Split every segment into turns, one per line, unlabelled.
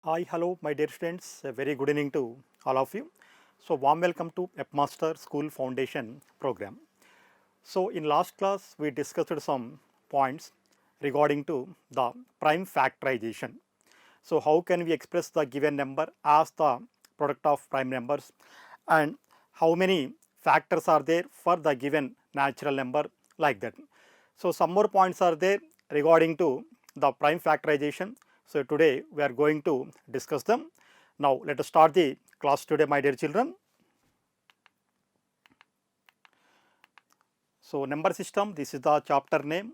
Hi, hello, my dear students. A very good evening to all of you. So, warm welcome to Epmaster School Foundation program. So, in last class, we discussed some points regarding to the prime factorization. So, how can we express the given number as the product of prime numbers, and how many factors are there for the given natural number, like that. So, some more points are there regarding to the prime factorization. So, today we are going to discuss them. Now, let us start the class today, my dear children. So, number system, this is the chapter name.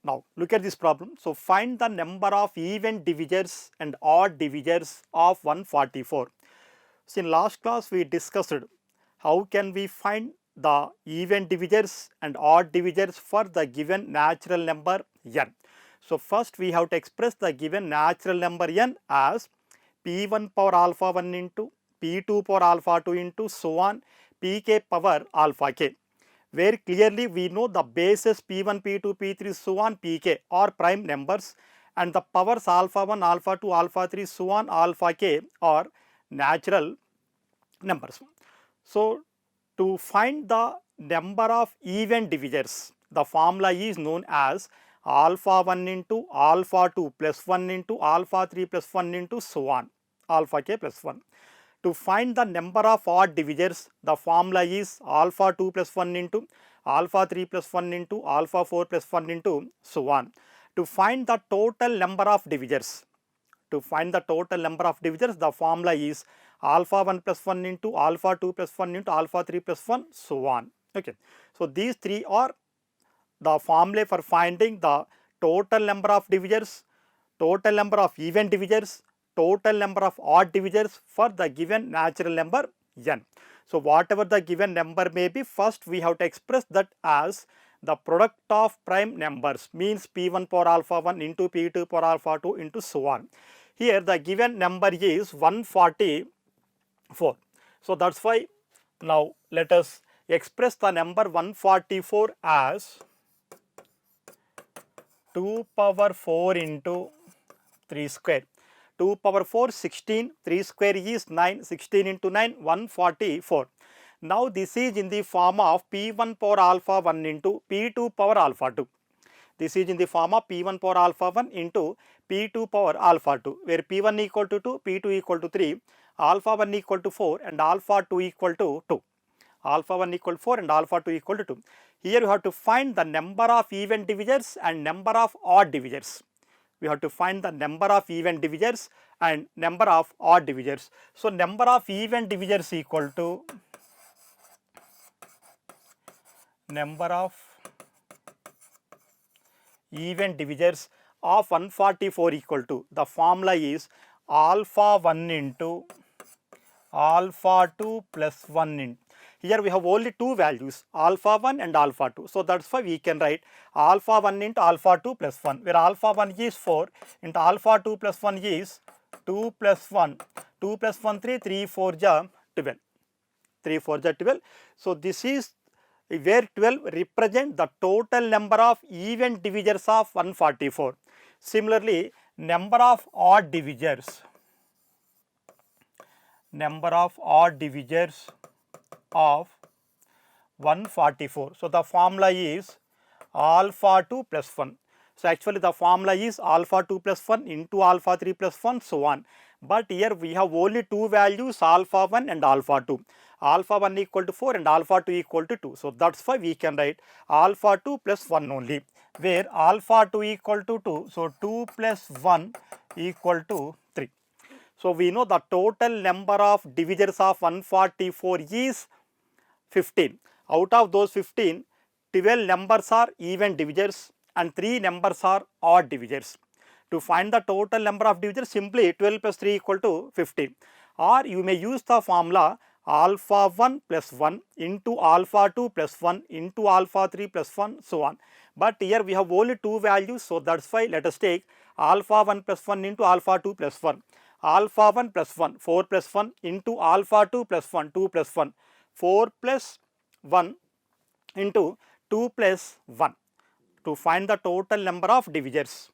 Now, look at this problem. So, find the number of even divisors and odd divisors of 144. So, in last class we discussed how can we find the even divisors and odd divisors for the given natural number n. So, first we have to express the given natural number n as p1 power alpha 1 into p2 power alpha 2 into so on pk power alpha k, where clearly we know the bases p1, p2, p3 so on pk are prime numbers, and the powers alpha 1, alpha 2, alpha 3 so on alpha k are natural numbers. So, to find the number of even divisors, the formula is known as alpha 1 into alpha 2 plus 1 into alpha 3 plus 1 into so on alpha k plus 1. To find the number of odd divisors, the formula is alpha 2 plus 1 into alpha 3 plus 1 into alpha 4 plus 1 into so on. To find the total number of divisors, the formula is alpha 1 plus 1 into alpha 2 plus 1 into alpha 3 plus 1 so on. Okay. So, these three are the formula for finding the total number of divisors, total number of even divisors, total number of odd divisors for the given natural number n. So, whatever the given number may be, first we have to express that as the product of prime numbers, means p1 power alpha 1 into p2 power alpha 2 into so on. Here the given number is 144. So, that is why now let us express the number 144 as 2 power 4 into 3 square. 2 power 4 16, 3 square is 9, 16 into 9 144. Now, this is in the form of p1 power alpha 1 into p2 power alpha 2. This is in the form of p1 power alpha 1 into p2 power alpha 2, where p1 equal to 2, p2 equal to 3, alpha 1 equal to 4 and alpha 2 equal to 2. Alpha 1 equal to 4 and alpha 2 equal to 2. Here you have to find the number of even divisors and number of odd divisors. We have to find the number of even divisors and number of odd divisors. So, number of even divisors equal to number of even divisors of 144 equal to, the formula is alpha 1 into alpha 2 plus 1 in. Here we have only two values, alpha 1 and alpha 2. So, that is why we can write alpha 1 into alpha 2 plus 1, where alpha 1 is 4 into alpha 2 plus 1 is 2 plus 1, 2 plus 1 3, 3 4 ja 12, 3 4 ja 12. So, this is where 12 represent the total number of even divisors of 144. Similarly, number of odd divisors of 144. So, the formula is alpha 2 plus 1. So, actually the formula is alpha 2 plus 1 into alpha 3 plus 1 so on. But here we have only two values, alpha 1 and alpha 2. Alpha 1 equal to 4 and alpha 2 equal to 2. So, that is why we can write alpha 2 plus 1 only, where alpha 2 equal to 2. So, 2 plus 1 equal to 3. So, we know the total number of divisors of 144 is 15. Out of those 15, 12 numbers are even divisors and 3 numbers are odd divisors. To find the total number of divisors, simply 12 plus 3 equal to 15, or you may use the formula alpha 1 plus 1 into alpha 2 plus 1 into alpha 3 plus 1 so on. But here we have only two values, so that is why let us take alpha 1 plus 1 into alpha 2 plus 1, alpha 1 plus 1 4 plus 1 into alpha 2 plus 1 2 plus 1, 4 plus 1 into 2 plus 1, to find the total number of divisors.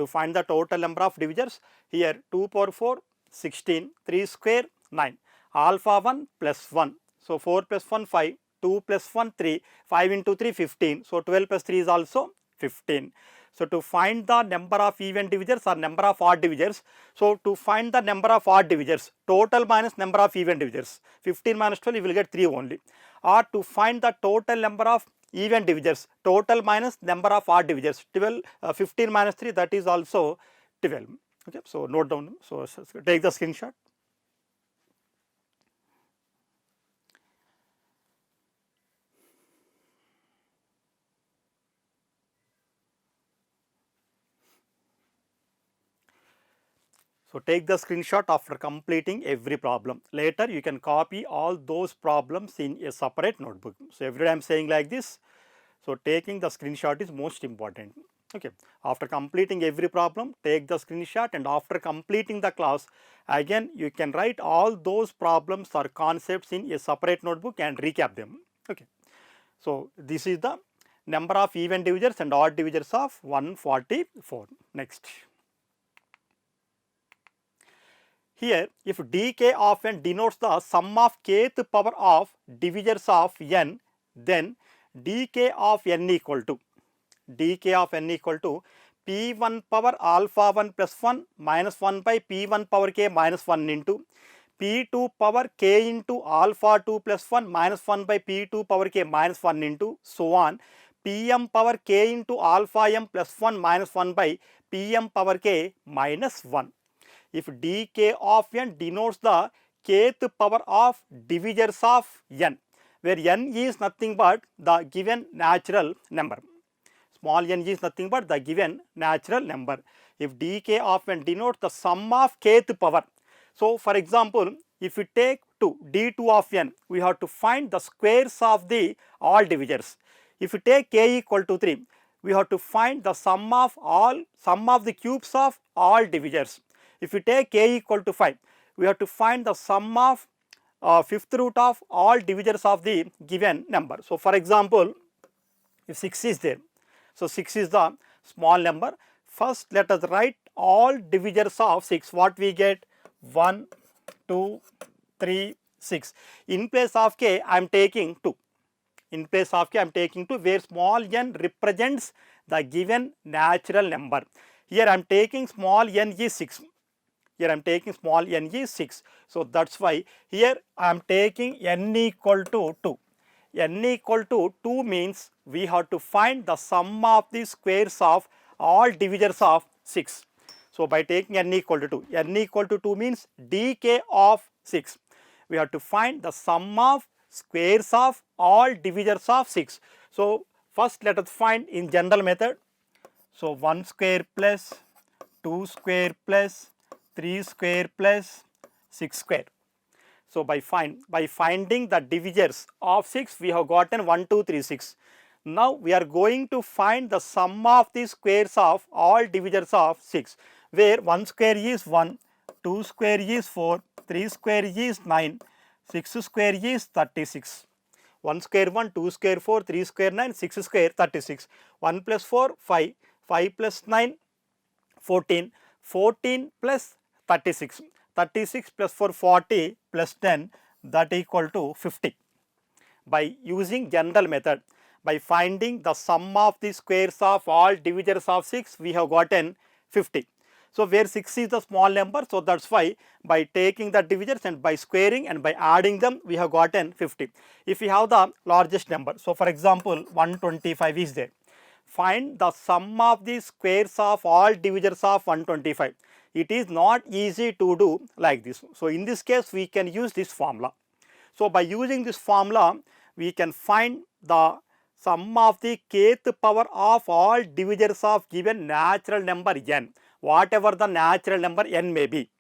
To find the total number of divisors, here 2 power 4, 16, 3 square 9, alpha 1 plus 1. So 4 plus 1 5, 2 plus 1 3, 5 into 3 15. So 12 plus 3 is also 15. So to find the number of even divisors or number of odd divisors, so to find the number of odd divisors, total minus number of even divisors, 15 minus 12 you will get 3 only. Or to find the total number of even divisors, total minus number of odd divisors, 15 minus 3, that is also 12. Okay, so note down, so take the screenshot. So take the screenshot after completing every problem. Later you can copy all those problems in a separate notebook. So every day I am saying like this. So taking the screenshot is most important. Okay. After completing every problem, take the screenshot, and after completing the class, again you can write all those problems or concepts in a separate notebook and recap them. Okay. So this is the number of even divisors and odd divisors of 144. Next. Here, if dk of n denotes the sum of kth power of divisors of n, then dk of n equal to p1 power alpha 1 plus 1 minus 1 by p1 power k minus 1 into p2 power k into alpha 2 plus 1 minus 1 by p2 power k minus 1 into so on pm power k into alpha m plus 1 minus 1 by pm power k minus 1. If dk of n denotes the kth power of divisors of n, where n is nothing but the given natural number. Small n is nothing but the given natural number. If dk of n denotes the sum of kth power. So for example, if we take d2 of n, we have to find the squares of the all divisors. If we take k equal to 3, we have to find the sum of the cubes of all divisors. If we take k equal to 5, we have to find the sum of fifth root of all divisors of the given number. So for example, if 6 is there, so 6 is the small number. First let us write all divisors of 6. What we get? 1, 2, 3, 6. In place of k, I am taking 2. In place of k, I am taking 2, where small n represents the given natural number. Here I am taking small n is 6. Here I am taking small n is 6. So that's why here I am taking n equal to 2. N equal to 2 means we have to find the sum of the squares of all divisors of 6. So by taking n equal to 2, n equal to 2 means dk of 6. We have to find the sum of squares of all divisors of 6. So first let us find in general method. So 1 square plus 2 square plus 3 square plus 6 square. So by finding the divisors of 6, we have gotten 1, 2, 3, 6. Now we are going to find the sum of the squares of all divisors of 6, where 1 square is 1, 2 square is 4, 3 square is 9, 6 square is 36. 1 square 1, 2 square 4, 3 square 9, 6 square 36. 1 plus 4, 5, 5 plus 9, 14, 14 plus 36. 36 plus 4, 40 plus 10, that equal to 50. By using general method, by finding the sum of the squares of all divisors of 6, we have gotten 50. So where 6 is the small number, so that's why by taking the divisors and by squaring and by adding them, we have gotten 50. If we have the largest number, so for example 125 is there, find the sum of the squares of all divisors of 125. It is not easy to do like this. So in this case we can use this formula. So by using this formula, we can find the sum of the kth power of all divisors of given natural number n, whatever the natural number n may be.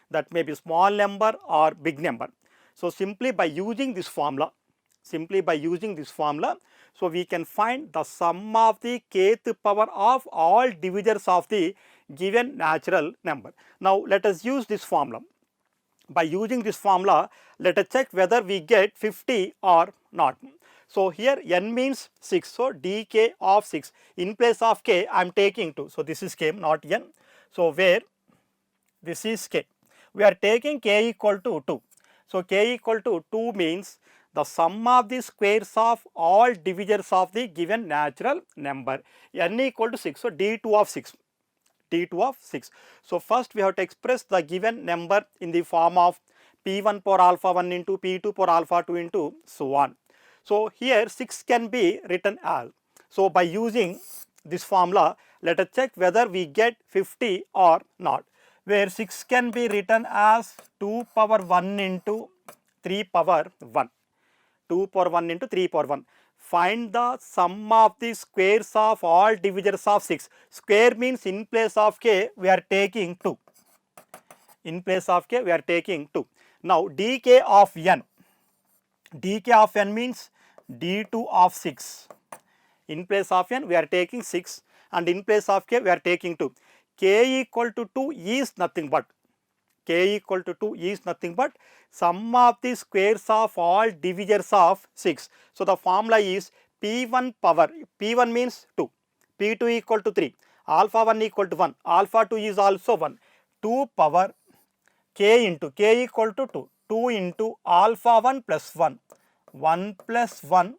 That may be small number or big number. So simply by using this formula, so we can find the sum of the kth power of all divisors of the given natural number. Now let us use this formula. By using this formula, let us check whether we get 50 or not. So here n means 6. So dk of 6. In place of k I am taking 2. So this is k, not n. So where this is k. We are taking k equal to 2. So k equal to 2 means the sum of the squares of all divisors of the given natural number. N equal to 6. So d2 of 6. d2 of 6. So first we have to express the given number in the form of p1 power alpha 1 into p2 power alpha 2 into so on. So here 6 can be written as. So by using this formula, let us check whether we get 50 or not, where 6 can be written as 2 power 1 into 3 power 1. 2 power 1 into 3 power 1. Find the sum of the squares of all divisors of 6. Square means in place of k we are taking 2. In place of k we are taking 2. Now dk of n. dk of n means d2 of 6. In place of n we are taking 6 and in place of k we are taking 2. K equal to 2 is nothing but k equal to 2 is nothing but sum of the squares of all divisors of 6. So the formula is p1 power, p1 means 2, p2 equal to 3, alpha 1 equal to 1, alpha 2 is also 1, 2 power k into k equal to 2, 2 into alpha 1 plus 1, 1 plus 1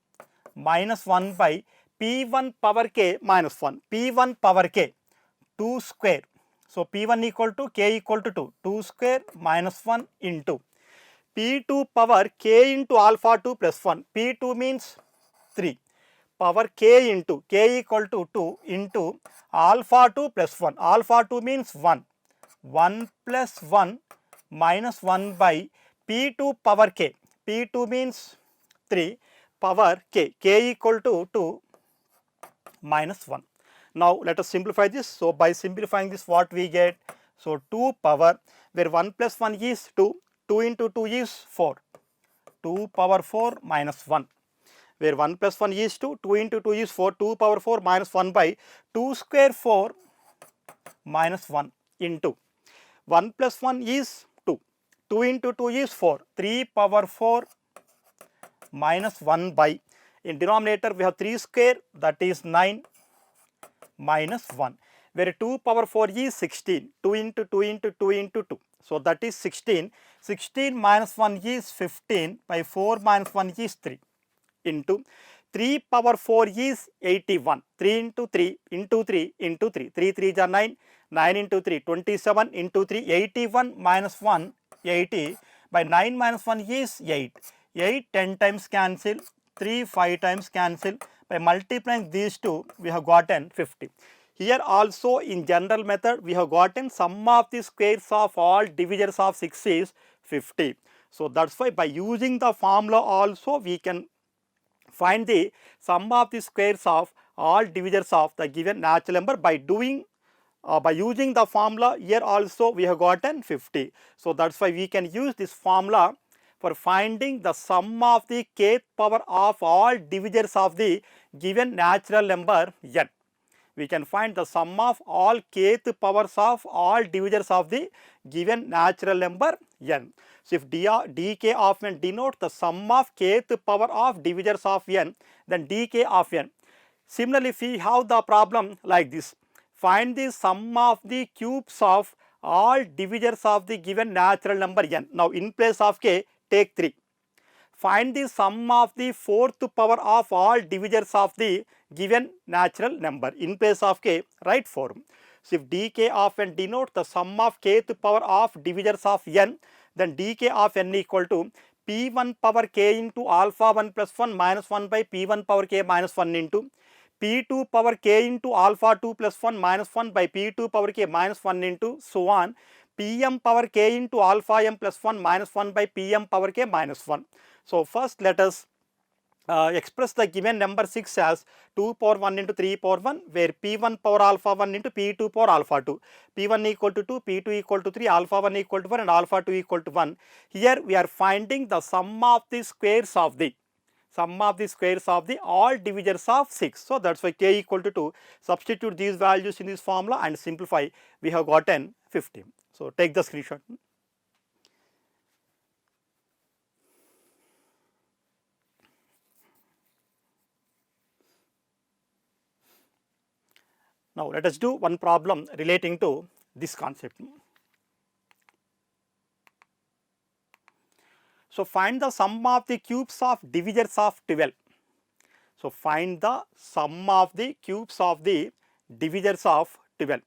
minus 1 by p1 power k minus 1, p1 power k 2 square. So p1 equal to k equal to 2, 2 square minus 1 into p2 power k into alpha 2 plus 1, p2 means 3, power k into k equal to 2 into alpha 2 plus 1, alpha 2 means 1, 1 plus 1 minus 1 by p2 power k, p2 means 3, power k, k equal to 2 minus 1. Now let us simplify this. So by simplifying this, what we get? So 2 power, where 1 plus 1 is 2, 2 into 2 is 4, 2 power 4 minus 1, where 1 plus 1 is 2, 2 into 2 is 4, 2 power 4 minus 1 by 2 square 4 minus 1 into 1 plus 1 is 2, 2 into 2 is 4, 3 power 4 minus 1 by, in denominator we have 3 square, that is 9 minus 1, where 2 power 4 is 16, 2 into 2 into 2 into 2. So that is 16, 16 minus 1 is 15 by 4 minus 1 is 3 into 3 power 4 is 81, 3 into 3 into 3 into 3, 3 3 are 9, 9 into 3 27 into 3 81 minus 1 80 by 9 minus 1 is 8, 8 10 times cancel, 3 5 times cancel, by multiplying these two we have gotten 50. Here also in general method we have gotten sum of the squares of all divisors of 6 is 50. So that's why by using the formula also we can find the sum of the squares of all divisors of the given natural number by doing by using the formula. Here also we have gotten 50. So that's why we can use this formula for finding the sum of the kth power of all divisors of the given natural number n. We can find the sum of all kth powers of all divisors of the given natural number n. So if dk of n denotes the sum of kth power of divisors of n, then dk of n. Similarly, if we have the problem like this, find the sum of the cubes of all divisors of the given natural number n. Now in place of k, take 3. Find the sum of the fourth power of all divisors of the given natural number. In place of k, write 4. So if dk of n denotes the sum of kth power of divisors of n, then dk of n equal to p1 power k into alpha 1 plus 1 minus 1 by p1 power k minus 1 into p2 power k into alpha 2 plus 1 minus 1 by p2 power k minus 1 into so on, pm power k into alpha m plus 1 minus 1 by pm power k minus 1. So first let us express the given number 6 as 2 power 1 into 3 power 1, where p1 power alpha 1 into p2 power alpha 2, p1 equal to 2, p2 equal to 3, alpha 1 equal to 1 and alpha 2 equal to 1. Here we are finding the sum of the squares of the all divisors of 6. So that's why k equal to 2. Substitute these values in this formula and simplify, we have gotten 50. So take the screenshot. Now let us do one problem relating to this concept. So find the sum of the cubes of divisors of 12. So find the sum of the cubes of the divisors of 12.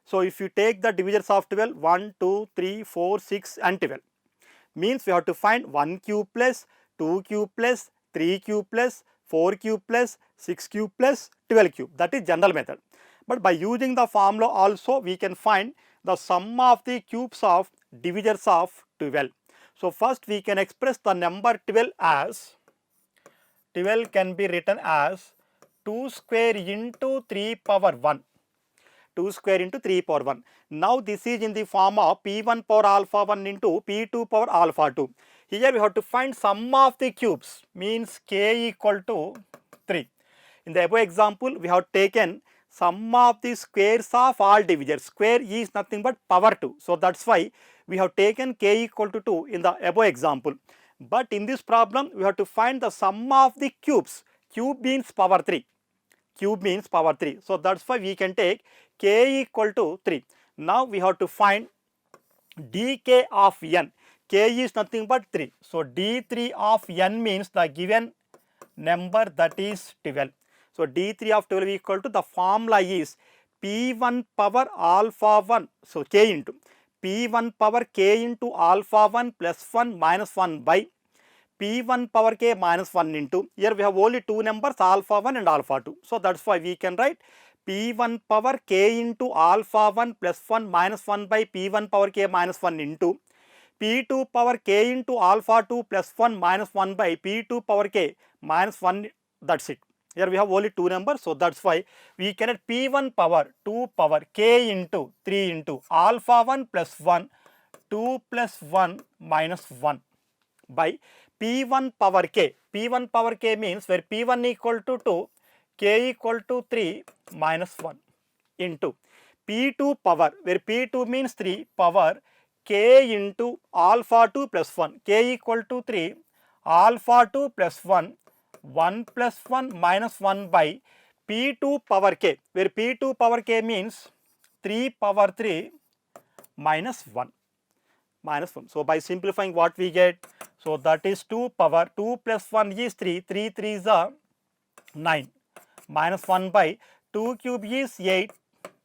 So if you take the divisors of 12, 1, 2, 3, 4, 6 and 12, means we have to find 1 cube plus 2 cube plus 3 cube plus 4 cube plus 6 cube plus 12 cube. That is general method. But by using the formula also we can find the sum of the cubes of divisors of 12. So first we can express the number 12 as 12 can be written as 2 square into 3 power 1. 2 square into 3 power 1. Now this is in the form of P1 power alpha 1 into P2 power alpha 2. Here we have to find sum of the cubes, means k equal to 3. In the above example we have taken sum of the squares of all divisors. Square is nothing but power 2. So that's why we have taken k equal to 2 in the above example. But in this problem we have to find the sum of the cubes. Cube means power 3. Cube means power 3. So that's why we can take k equal to 3. Now we have to find dk of n. K is nothing but 3. So d3 of n means the given number, that is 12. So d3 of 12 equal to, the formula is p1 power alpha 1. So k into p1 power k into alpha 1 plus 1 minus 1 by p1 power k minus 1 into, here we have only two numbers, alpha 1 and alpha 2. So that's why we can write p1 power k into alpha 1 plus 1 minus 1 by p1 power k minus 1 into p2 power k into alpha 2 plus 1 minus 1 by p2 power k minus 1. That's it. Here we have only two numbers, so that's why we can at p1 power 2 power k into 3 into alpha 1 plus 1 2 plus 1 minus 1 by p1 power k. p1 power k means where p1 equal to 2, k equal to 3 minus 1 into p2 power, where p2 means 3, power k into alpha 2 plus 1, k equal to 3, alpha 2 plus 1, 1 plus 1 minus 1 by p2 power k, where p2 power k means 3 power 3 minus 1. Minus 1. So by simplifying what we get, so that is 2 power 2 plus 1 is 3, 3 3 is 9 minus 1 by 2 cube is 8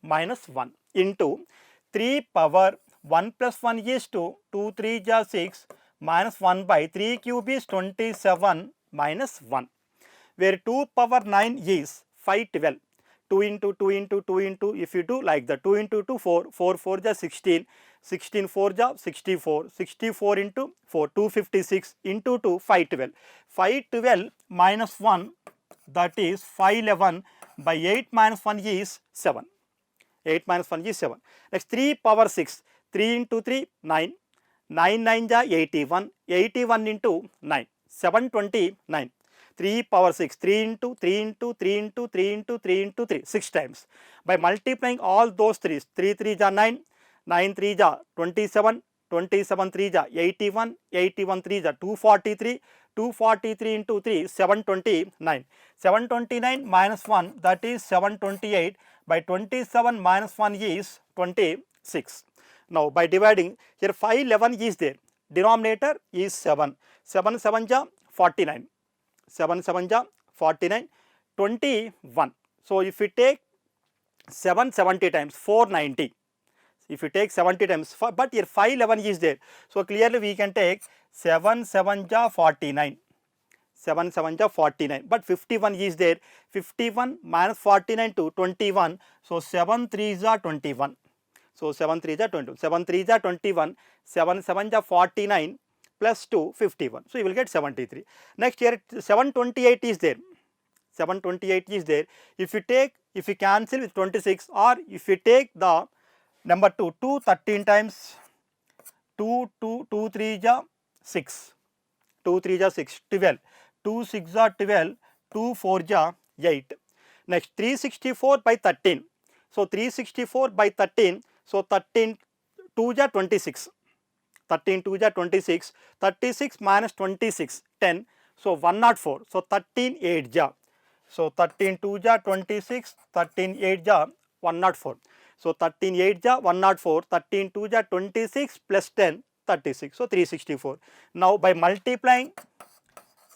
minus 1 into 3 power 1 plus 1 is 2, 2 3 is 6 minus 1 by 3 cube is 27 minus 1, where 2 power 9 is 512. 2 into 2 into 2 into, if you do like that, 2 into 2 4, 4 4 is 16, 16 4 is 64, 64 into 4 256 into 2 512, 512 minus 1, that is 511 by 8 minus 1 is 7, 8 minus 1 is 7. Next 3 power 6, 3 into 3 9, 9 9 is 81, 81 into 9 729, 3 power 6, 3 into 3 into 3 into 3 into 3 into 3, 6 times. By multiplying all those 3's, 3 3 is 9, 9 3 is 27, 27 3 is 81, 81 3 is 243, 243 into 3 729, 729 minus 1, that is 728, by 27 minus 1 is 26. Now by dividing, here 511 is there, denominator is 7, 7 7 is 49, 7 7 is 49, 21. So if we take 7 70 times 490, if you take 70 times, but here 511 is there, so clearly we can take 7 7 is 49, 7 7 is 49, but 51 is there, 51 minus 49 to 21, so 7 3 is 21, so 7 3 is 21, 7 3 is 21, 7 7 is 49 plus 2 51, so you will get 73. Next here 728 is there, 728 is there, if you cancel with 26, or if you take the number 2, 2 13 times 2 2 2 3 is 6, 2 3 is 6, 12, 2 6 is 12, 2 4 is 8. Next 364 by 13, so 364 by 13, so 13 2 is 26, 13 2 is 26, 36 minus 26 10, so 104, so 13 8 is, so 13 2 is 26, 13 8 is 104. So 13 8 ja 104, 13 2 ja 26 plus 10 36. So 364. Now by multiplying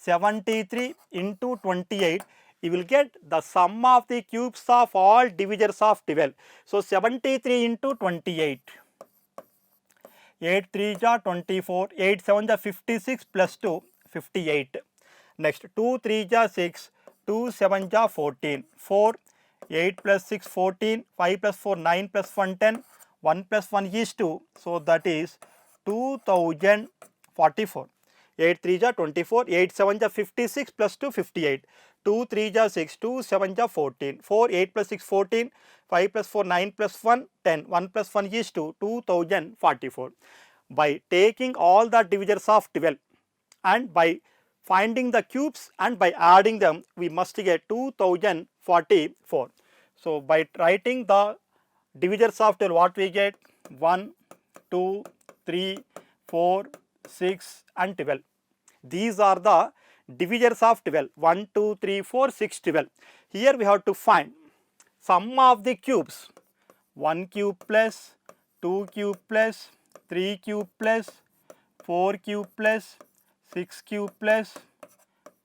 73 into 28, you will get the sum of the cubes of all divisors of 12. So 73 into 28. 8 3 ja 24, 8 7 ja 56 plus 2 58. Next 2 3 ja 6, 2 7 ja 14, 4 8 plus 6 14, 5 plus 4 9 plus 1 10, 1 plus 1 is 2. So that is 2044. 8 3 ja 24, 8 7 ja 56 plus 2 58, 2 3 ja 6, 2 7 ja 14, 4 8 plus 6 14, 5 plus 4 9 plus 1 10, 1 plus 1 is 2, 2044. By taking all the divisors of 12 and by finding the cubes and by adding them, we must get 2044. So by writing the divisors of 12, what we get? 1 2 3 4 6 and 12. These are the divisors of 12. 1 2 3 4 6 12. Here we have to find sum of the cubes. 1 cube plus 2 cube plus 3 cube plus 4 cube plus 6 cube plus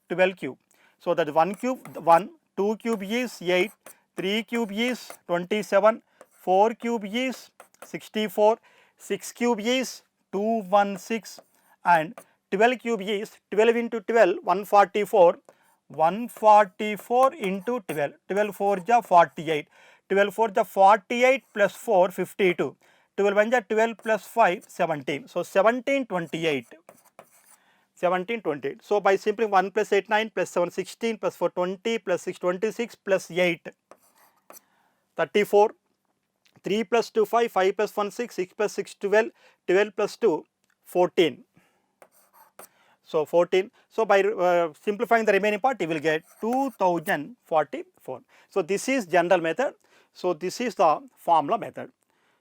12 cube. So that 1 cube 1, 2 cube is 8, 3 cube is 27, 4 cube is 64, 6 cube is 216 and 12 cube is 12 into 12 144, 144 into 12, 12 4 ja 48, 12 4 ja 48 plus 4 52, 12 1 ja 12 plus 5 17. So 1728. 1728. So by simply 1 plus 8 9 plus 7 16 plus 4 20 plus 6 26 plus 8 34, 3 plus 2 5, 5 plus 1 6, 6 plus 6 12, 12 plus 2 14. So 14. So by simplifying the remaining part, you will get 2044. So this is general method. So this is the formula method.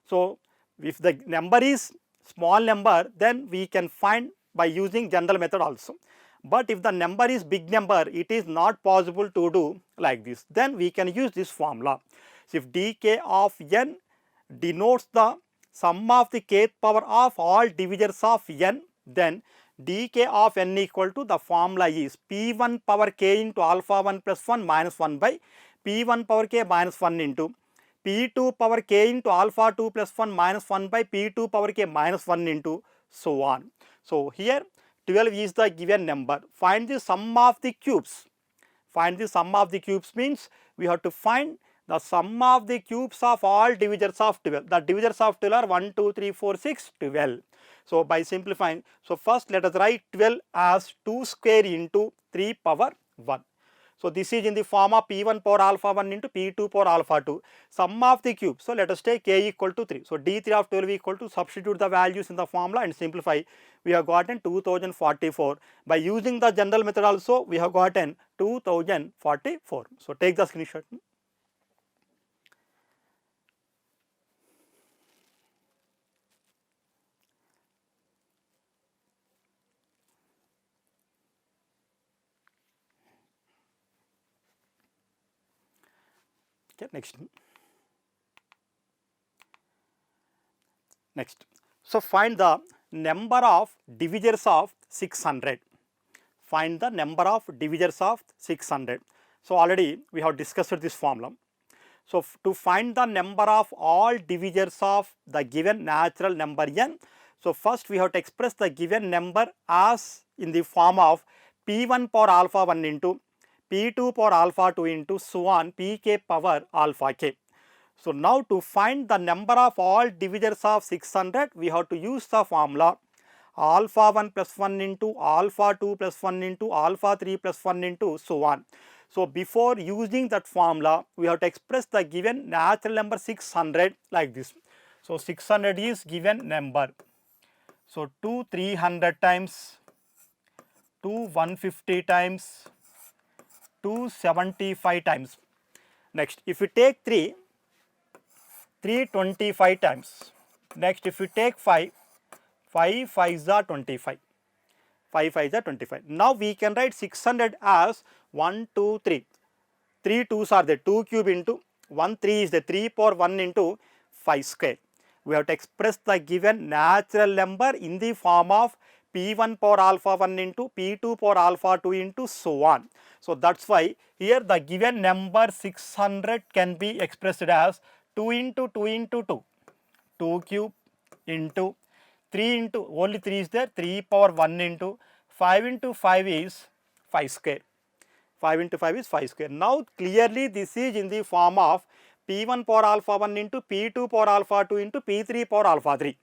So if the number is small number, then we can find by using general method also. But if the number is big number, it is not possible to do like this. Then we can use this formula. So if dk of n denotes the sum of the kth power of all divisors of n, then dk of n equal to, the formula is p1 power k into alpha 1 plus 1 minus 1 by p1 power k minus 1 into p2 power k into alpha 2 plus 1 minus 1 by p2 power k minus 1 into so on. So here 12 is the given number. Find the sum of the cubes. Find the sum of the cubes means we have to find the sum of the cubes of all divisors of 12. The divisors of 12 are 1, 2, 3, 4, 6, 12. So by simplifying, so first let us write 12 as 2 square into 3 power 1. So this is in the form of p1 power alpha 1 into p2 power alpha 2. Sum of the cube. So let us take k equal to 3. So d3 of 12 equal to, substitute the values in the formula and simplify. We have gotten 2044. By using the general method also, we have gotten 2044. So take the screenshot. Okay, next. So find the number of divisors of 600. Find the number of divisors of 600. So already we have discussed this formula. So to find the number of all divisors of the given natural number n, so first we have to express the given number as in the form of p1 power alpha 1 into p2 power alpha 2 into so on pk power alpha k. So now to find the number of all divisors of 600, we have to use the formula alpha 1 plus 1 into alpha 2 plus 1 into alpha 3 plus 1 into so on. So before using that formula, we have to express the given natural number 600 like this. So 600 is given number. So 2 300 times, 2 150 times, 2 75 times. Next, if you take 3, 325 times. Next, if you take 5, 5 5s are 25. 5 5s are 25. Now we can write 600 as 1 2 3. 3 2s are there, 2 cube into 1 3 is the 3 power 1 into 5 square. We have to express the given natural number in the form of P1 power alpha 1 into P2 power alpha 2 into so on. So that's why here the given number 600 can be expressed as 2 into 2 into 2, 2 cube into 3 into, only 3 is there, 3 power 1 into 5 into 5 is 5 square. 5 into 5 is 5 square. Now clearly this is in the form of P1 power alpha 1 into P2 power alpha 2 into P3 power alpha 3.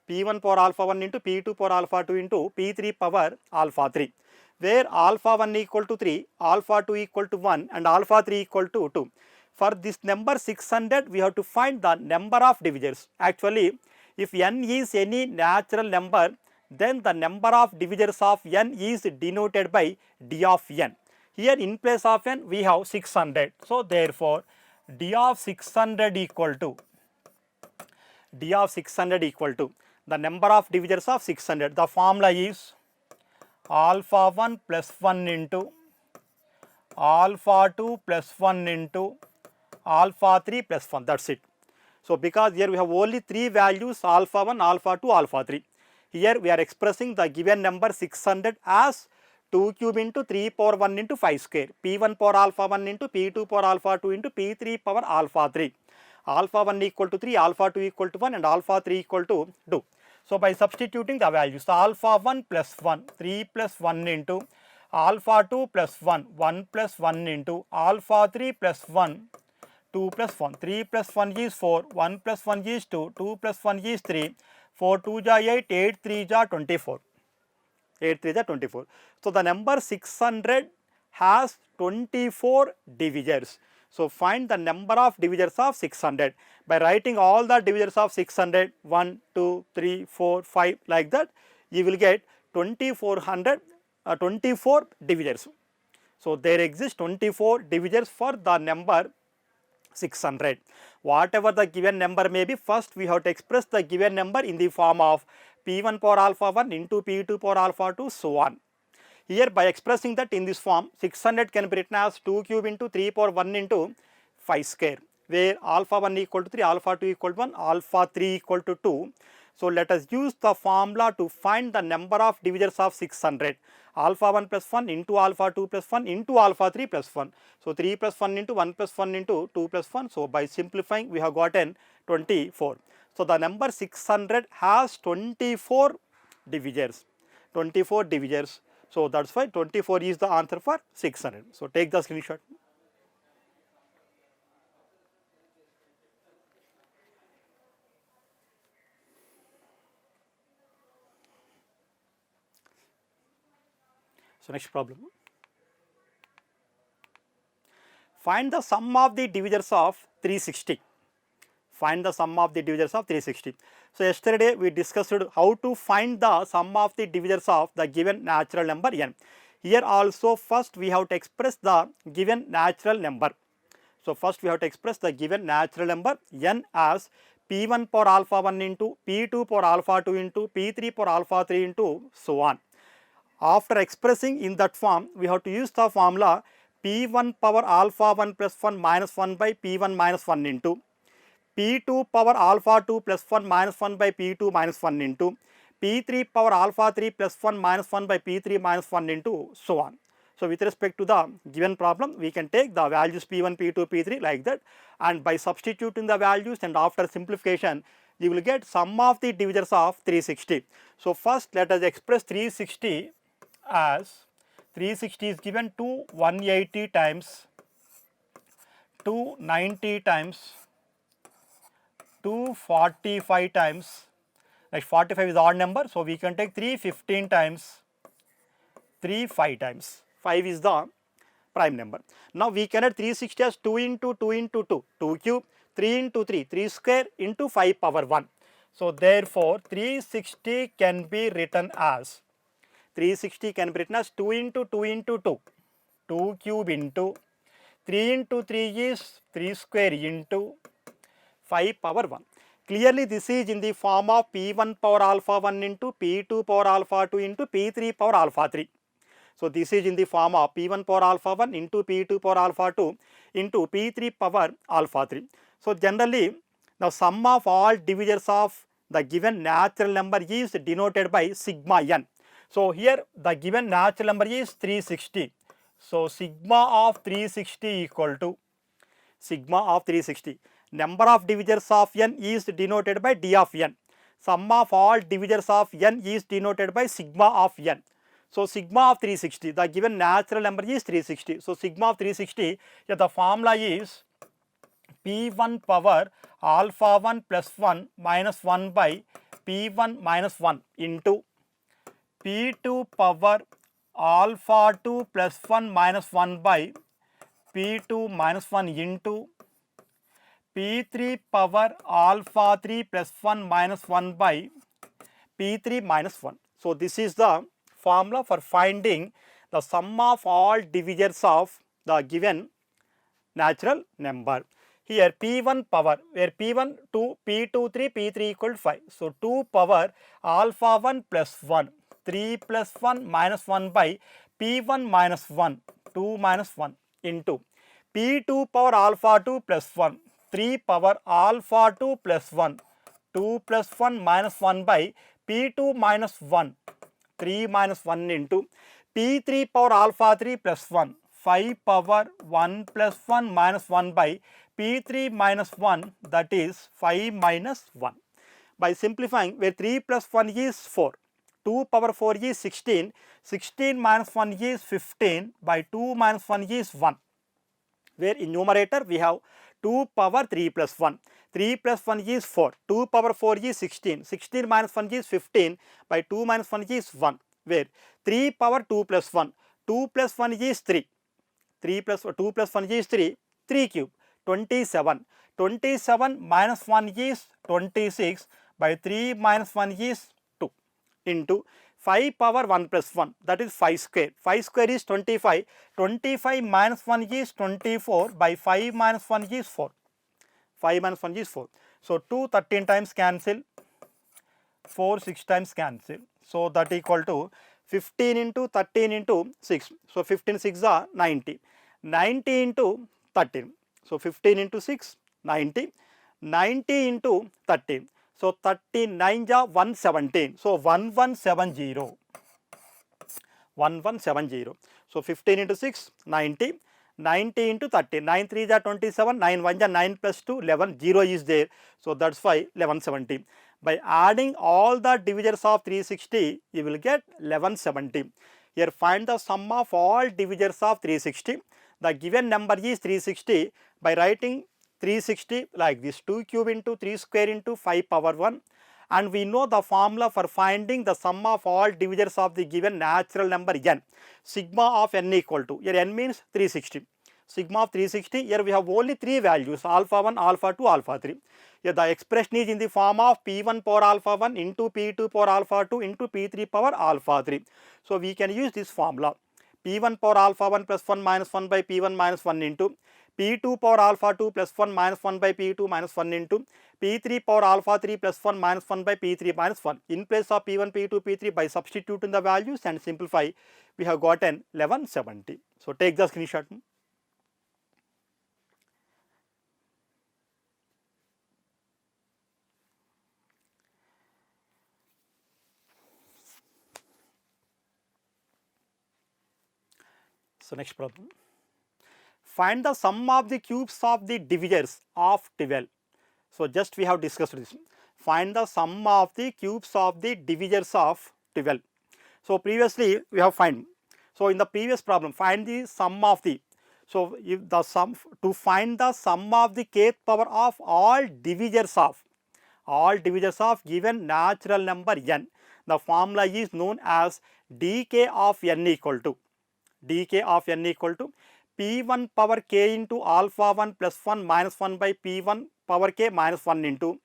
P1 power alpha 1 into P2 power alpha 2 into P3 power alpha 3, where alpha 1 equal to 3, alpha 2 equal to 1 and alpha 3 equal to 2. For this number 600, we have to find the number of divisors. Actually, if n is any natural number, then the number of divisors of n is denoted by d of n. Here in place of n we have 600. So therefore d of 600 equal to the number of divisors of 600. The formula is alpha 1 plus 1 into alpha 2 plus 1 into alpha 3 plus 1. That's it. So because here we have only 3 values, alpha 1, alpha 2, alpha 3. Here we are expressing the given number 600 as 2 cube into 3 power 1 into 5 square, P1 power alpha 1 into P2 power alpha 2 into P3 power alpha 3. Alpha 1 equal to 3, alpha 2 equal to 1 and alpha 3 equal to 2. So by substituting the values, alpha 1 plus 1, 3 plus 1 into alpha 2 plus 1, 1 plus 1 into alpha 3 plus 1, 2 plus 1, 3 plus 1 is 4, 1 plus 1 is 2, 2 plus 1 is 3, 4 2 ja 8, 8 3 ja 24. 8 3 is 24. So the number 600 has 24 divisors. So find the number of divisors of 600 by writing all the divisors of 600, 1, 2, 3, 4, 5 like that. You will get 24 divisors. So there exist 24 divisors for the number 600. Whatever the given number may be, first we have to express the given number in the form of P1 power alpha 1 into P2 power alpha 2 so on. Here by expressing that in this form, 600 can be written as 2 cube into 3 power 1 into 5 square, where alpha 1 equal to 3, alpha 2 equal to 1, alpha 3 equal to 2. So let us use the formula to find the number of divisors of 600. Alpha 1 plus 1 into alpha 2 plus 1 into alpha 3 plus 1. So 3 plus 1 into 1 plus 1 into 2 plus 1. So by simplifying we have gotten 24. So the number 600 has 24 divisors. 24 divisors. So that's why 24 is the answer for 600. So take the screenshot. So next problem. Find the sum of the divisors of 360. Find the sum of the divisors of 360. So yesterday we discussed how to find the sum of the divisors of the given natural number n. Here also first we have to express the given natural number. So first we have to express the given natural number n as P1 power alpha 1 into P2 power alpha 2 into P3 power alpha 3 into so on. After expressing in that form, we have to use the formula P1 power alpha 1 plus 1 minus 1 by P1 minus 1 into P2 power alpha 2 plus 1 minus 1 by P2 minus 1 into P3 power alpha 3 plus 1 minus 1 by P3 minus 1 into so on. So with respect to the given problem, we can take the values P1, P2, P3 like that, and by substituting the values and after simplification, you will get sum of the divisors of 360. So first let us express 360 as 360 is given to 180 times 290 times 245 times, like 45 is odd number, so we can take 315 times 3 5 times, 5 is the prime number. Now we can add 360 as 2 into 2 into 2, 2 cube, 3 into 3, 3 square into 5 power 1. So therefore 360 can be written as 2 into 2 into 2, 2 cube into 3 into 3 is 3 square into 5 power 1. Clearly this is in the form of P1 power alpha 1 into P2 power alpha 2 into P3 power alpha 3. So this is in the form of P1 power alpha 1 into P2 power alpha 2 into P3 power alpha 3. So generally the sum of all divisors of the given natural number is denoted by sigma n. So here the given natural number is 360. So sigma of 360 equal to sigma of 360. Number of divisors of n is denoted by d of n. Sum of all divisors of n is denoted by sigma of n. So sigma of 360, the given natural number is 360. So sigma of 360, yeah, the formula is P1 power alpha 1 plus 1 minus 1 by P1 minus 1 into P2 power alpha 2 plus 1 minus 1 by P2 minus 1 into P3 power alpha 3 plus 1 minus 1 by P3 minus 1. So this is the formula for finding the sum of all divisors of the given natural number. Here P1 power, where P1 2, P2 3, P3 equal to 5. So 2 power alpha 1 plus 1, 3 plus 1 minus 1 by P1 minus 1, 2 minus 1 into P2 power alpha 2 plus 1, 3 power alpha 2 plus 1, 2 plus 1 minus 1 by P2 minus 1, 3 minus 1 into P3 power alpha 3 plus 1, 5 power 1 plus 1 minus 1 by P3 minus 1, that is 5 minus 1. By simplifying, where 3 plus 1 is 4, 2 power 4 is 16, 16 minus 1 is 15, by 2 minus 1 is 1. Where in numerator we have 2 power 3 plus 1, 3 plus 1 is 4, 2 power 4 is 16, 16 minus 1 is 15, by 2 minus 1 is 1, where 3 power 2 plus 1, 2 plus 1 is 3, 3 plus 2 plus 1 is 3, 3 cube, 27, 27 minus 1 is 26, by 3 minus 1 is 2 into 5 power 1 plus 1, that is 5 square, 5 square is 25, 25 minus 1 is 24, by 5 minus 1 is 4, 5 minus 1 is 4. So 2 13 times cancel, 4 6 times cancel. So that equal to 15 into 13 into 6. So 15 6 are 90, 90 into 13. So 15 into 6, 90, 90 into 13. So 39 is 117. So 1170, 1170. So 15 into 6, 90, 90 into 30, 9 3 is 27, 9 1 is 9 plus 2, 11, 0 is there. So that's why 1170. By adding all the divisors of 360, you will get 1170. Here find the sum of all divisors of 360. The given number is 360. By writing 360 like this, 2 cube into 3 square into 5 power 1, and we know the formula for finding the sum of all divisors of the given natural number n. Sigma of n equal to, here n means 360. Sigma of 360, here we have only 3 values, alpha 1, alpha 2, alpha 3. Here the expression is in the form of P1 power alpha 1 into P2 power alpha 2 into P3 power alpha 3. So we can use this formula. P1 power alpha 1 plus 1 minus 1 by P1 minus 1 into P2 power alpha 2 plus 1 minus 1 by P2 minus 1 into P3 power alpha 3 plus 1 minus 1 by P3 minus 1. In place of P1, P2, P3, by substituting the values and simplify, we have gotten 1170. So take the screenshot. So next problem. Find the sum of the cubes of the divisors of 12. So just we have discussed this. Find the sum of the cubes of the divisors of 12. So previously we have find. So in the previous problem, find the sum of the. So if the sum, to find the sum of the kth power of all divisors of given natural number n, the formula is known as dk of n equal to P1 power k into alpha 1 plus 1 minus 1 by P1 power k minus 1 into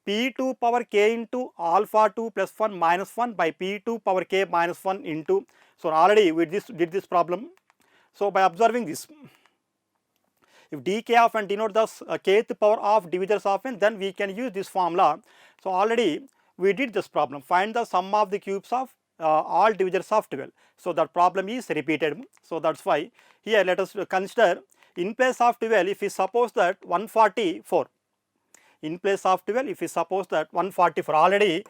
P2 power k into alpha 2 plus 1 minus 1 by P2 power k minus 1 into. So already we did this problem. So by observing this, if dk of n denote the kth power of divisors of n, then we can use this formula. So already we did this problem. Find the sum of the cubes of all divisors of 12. So that problem is repeated. So that's why here let us consider in place of 12 if we suppose that 144. In place of 12 if we suppose that 144, already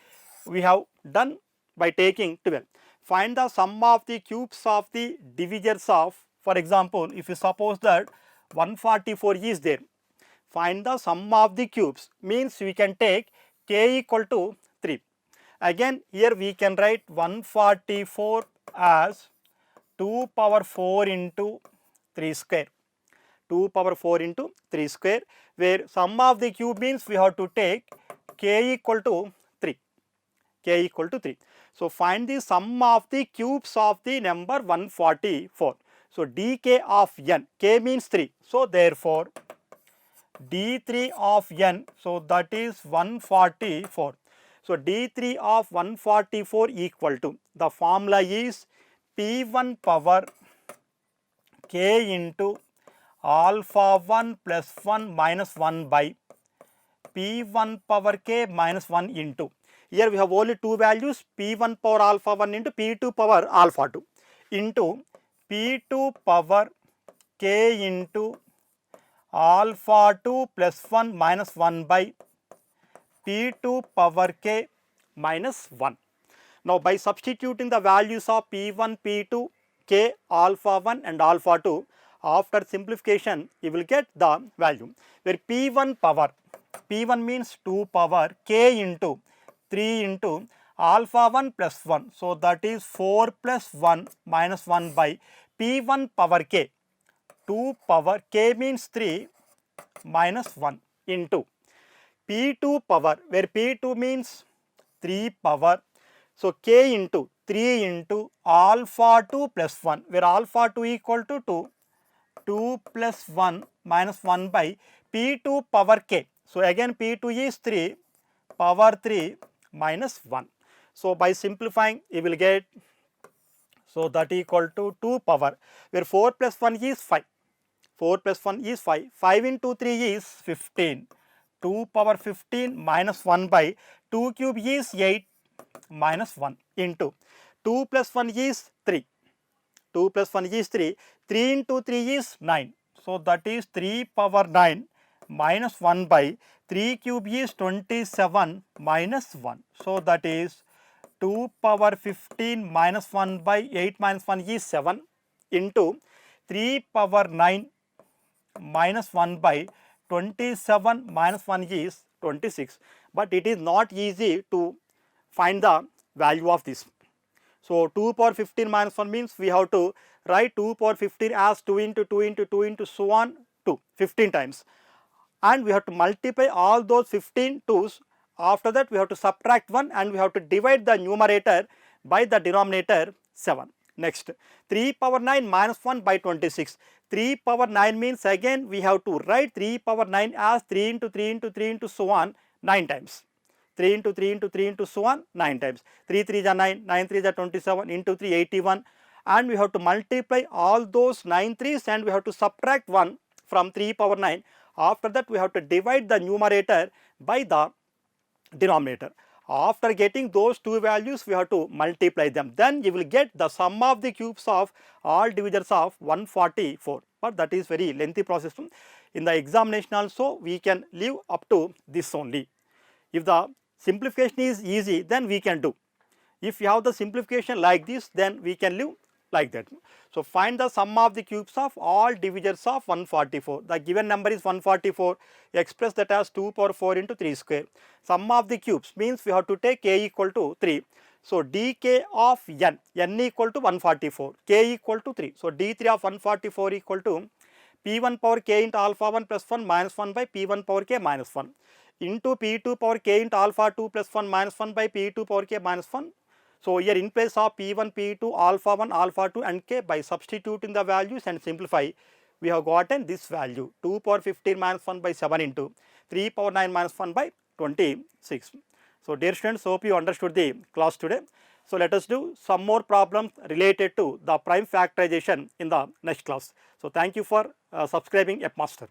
we have done by taking 12. Find the sum of the cubes of the divisors of, for example, if you suppose that 144 is there, find the sum of the cubes means we can take k equal to 3. Again here we can write 144 as 2 power 4 into 3 square. 2 power 4 into 3 square, where sum of the cube means we have to take k equal to 3. K equal to 3. So find the sum of the cubes of the number 144. So dk of n, k means 3. So therefore d3 of n, so that is 144. So d3 of 144 equal to, the formula is p1 power k into alpha 1 plus 1 minus 1 by p1 power k minus 1 into, here we have only two values, p1 power alpha 1 into p2 power alpha 2 into p2 power k into alpha 2 plus 1 minus 1 by p2 power k minus 1. Now by substituting the values of p1, p2, k, alpha 1 and alpha 2, after simplification you will get the value, where p1 power, p1 means 2 power k into 3 into alpha 1 plus 1, so that is 4 plus 1 minus 1 by p1 power k, 2 power k means 3 minus 1 into p2 power, where p2 means 3 power, so k into 3 into alpha 2 plus 1, where alpha 2 equal to 2, 2 plus 1 minus 1 by p2 power k. So again p2 is 3 power 3 minus 1. So by simplifying you will get, so that equal to 2 power, where 4 plus 1 is 5, 4 plus 1 is 5, 5 into 3 is 15, 2 power 15 minus 1 by 2 cube is 8 minus 1 into 2 plus 1 is 3, 2 plus 1 is 3, 3 into 3 is 9, so that is 3 power 9 minus 1 by 3 cube is 27 minus 1, so that is 2 power 15 minus 1 by 8 minus 1 is 7 into 3 power 9 minus 1 by 27 minus 1 is 26, but it is not easy to find the value of this. So 2 power 15 minus 1 means we have to write 2 power 15 as 2 into 2 into 2 into so on 2, 15 times, and we have to multiply all those 15 2's. After that we have to subtract 1 and we have to divide the numerator by the denominator 7. Next 3 power 9 minus 1 by 26. 3 power 9 means again we have to write 3 power 9 as 3 into 3 into 3 into so on 9 times. 3 into 3 into 3 into so on 9 times. 3 3 is 9, 9 3 is 27, into 3 81, and we have to multiply all those 9 3's and we have to subtract 1 from 3 power 9. After that we have to divide the numerator by the denominator. After getting those two values we have to multiply them, then you will get the sum of the cubes of all divisors of 144, but that is very lengthy process. In the examination also we can leave up to this only. If the simplification is easy then we can do. If you have the simplification like this then we can leave like that. So find the sum of the cubes of all divisors of 144. The given number is 144, express that as 2 power 4 into 3 square. Sum of the cubes means we have to take k equal to 3. So dk of n equal to 144, k equal to 3. So d3 of 144 equal to p1 power k into alpha 1 plus 1 minus 1 by p1 power k minus 1 into p2 power k into alpha 2 plus 1 minus 1 by p2 power k minus 1. So here in place of p1, p2, alpha 1, alpha 2 and k, by substituting the values and simplify, we have gotten this value 2 power 15 minus 1 by 7 into 3 power 9 minus 1 by 26. So dear students, hope you understood the class today. So let us do some more problems related to the prime factorization in the next class. So thank you for subscribing F Master.